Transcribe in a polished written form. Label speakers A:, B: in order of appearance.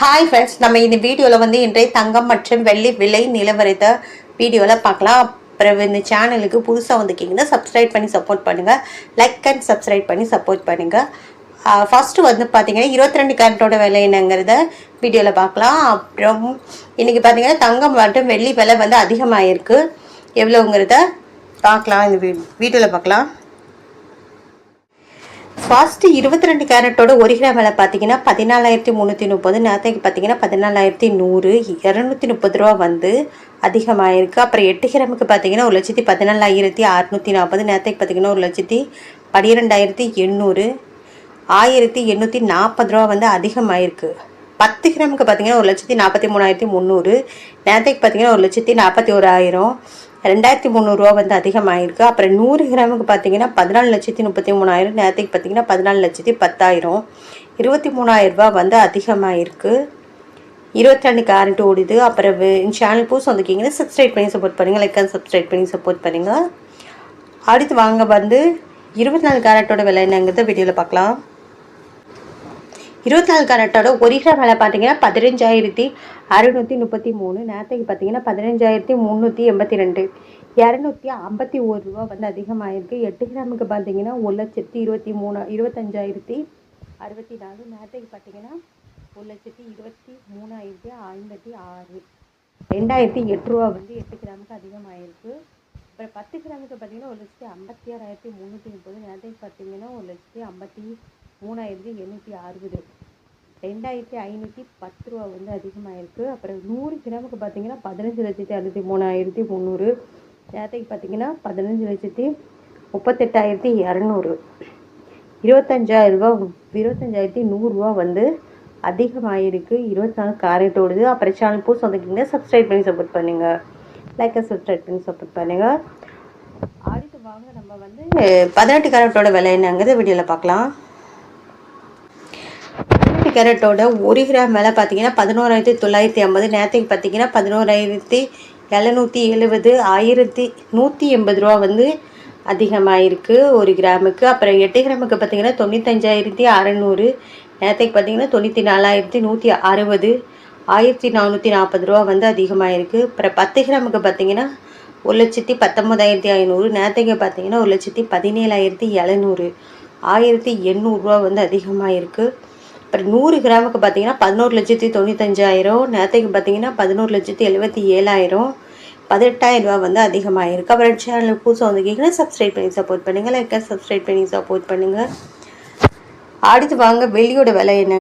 A: Hi friends, நம்ம இந்த வீடியோவில் வந்து இன்றைய தங்கம் மற்றும் வெள்ளி விலை நிலவரத்த வீடியோவில் பார்க்கலாம். அப்புறம் இந்த சேனலுக்கு புதுசாக வந்துக்கிங்கன்னா சப்ஸ்கிரைப் பண்ணி சப்போர்ட் பண்ணுங்கள். லைக் அண்ட் சப்ஸ்கிரைப் பண்ணி சப்போர்ட் பண்ணுங்கள். ஃபஸ்ட்டு வந்து பார்த்தீங்கன்னா 22 கேரட்டோட விலை என்னங்கிறத வீடியோவில் பார்க்கலாம். அப்புறம் இன்றைக்கி பார்த்தீங்கன்னா தங்கம் மற்றும் வெள்ளி விலை வந்து அதிகமாகிருக்கு. எவ்வளோங்கிறத பார்க்கலாம், இந்த வீடியோவில் பார்க்கலாம். ஃபர்ஸ்ட் 22 கேரட்டோட 1 கிராம் விலை பார்த்தீங்கன்னா 14,330. நேரத்தைக்கு பார்த்தீங்கன்னா 14,100, 230 ரூபா வந்து அதிகமாகிருக்கு. அப்புறம் 8 கிராமுக்கு பார்த்தீங்கன்னா 1,14,640. நேரத்தைக்கு பார்த்தீங்கன்னா 1,12,800, 1,840 ரூபா வந்து அதிகமாகிருக்கு. 10 கிராமுக்கு பார்த்தீங்கன்னா 1,43,300. நேரத்தைக்கு பார்த்தீங்கன்னா 1,41,000, 2,300 ரூபா வந்து அதிகமாகிருக்கு. அப்புறம் 100 கிராமுக்கு பார்த்தீங்கன்னா 14,33,000. நேரத்துக்கு பார்த்தீங்கன்னா 14,10,000, 23,000 ரூபா வந்து அதிகமாகிருக்கு. 22 கேரட் ஓடுது. அப்புறம் சேனல் புதுசு வந்துக்கிங்கன்னா சப்ஸ்கிரைப் பண்ணி சப்போர்ட் பண்ணுங்கள். லைக் அண்ட் சப்ஸ்கிரைப் பண்ணி சப்போர்ட் பண்ணுங்கள். அடுத்து வாங்க வந்து 24 கேரட்டோட விலை என்னங்கிறத வீடியோவில் பார்க்கலாம். 24 கேரட்டோட 1 கிராம் விலை பார்த்தீங்கன்னா 15,633. நேரத்துக்கு பார்த்தீங்கன்னா 15,382, 251 ரூபா வந்து அதிகமாகிருக்கு. 8 கிராமுக்கு பார்த்தீங்கன்னா 1,23,25,064. நேரத்துக்கு பார்த்தீங்கன்னா 1,23,056, 2,008 ரூபா வந்து 8 கிராமுக்கு அதிகமாகிருக்கு. அப்புறம் 10 கிராமுக்கு பார்த்தீங்கன்னா 1,56,330. நேரத்துக்கு பார்த்தீங்கன்னா 1,53,860, 2,510 ரூபா வந்து அதிகமாகிருக்கு. அப்புறம் 100 கிராமுக்கு பார்த்தீங்கன்னா 15,63,300. நேரத்துக்கு பார்த்தீங்கன்னா 15,38,200, 25,100 ரூபா வந்து அதிகமாகிருக்கு. 24 கேரட் ஓடுது. அப்புறம் சேனல் புதுசு வந்துக்கிங்க சப்ஸ்கிரைப் பண்ணி சப்போர்ட் பண்ணுங்கள். லைக் சப்ஸ்கிரைப் பண்ணி சப்போர்ட் பண்ணுங்கள். அடுத்து வாங்க நம்ம வந்து 18 கேரட்டோட விலை என்னங்கிறத வீடியோவில் பார்க்கலாம். 18 கேரட்டோட 1 கிராம் விலை பார்த்தீங்கன்னா 11,950. நேரத்துக்கு பார்த்தீங்கன்னா 11,770, 1,180 ரூபா வந்து அதிகமாகிருக்கு 1 கிராமுக்கு. அப்புறம் 8 கிராமுக்கு பார்த்தீங்கன்னா 95,600. நேரத்துக்கு பார்த்தீங்கன்னா 94,160, 1,440 ரூபா வந்து அதிகமாகிருக்கு. அப்புறம் 10 கிராமுக்கு பார்த்தீங்கன்னா 1,19,500. நேரத்துக்கு பார்த்தீங்கன்னா 1,17,700, 1,800 ரூபா வந்து அதிகமாகிருக்கு. அப்புறம் 100 கிராமுக்கு பார்த்தீங்கன்னா 11,95,000. நேரத்துக்கு பார்த்தீங்கன்னா 11,77,000, 18,000 ரூபா வந்து அதிகமாகிருக்கு. அப்புறம் சேனல் புதுசாக வந்து கேட்குறேன் சப்ஸ்கிரைப் பண்ணி சப்போர்ட் பண்ணுங்கள். லைக் சப்ஸ்கிரைப் பண்ணி சப்போர்ட் பண்ணுங்கள். அடுத்து வாங்க வெள்ளியோட விலை என்ன.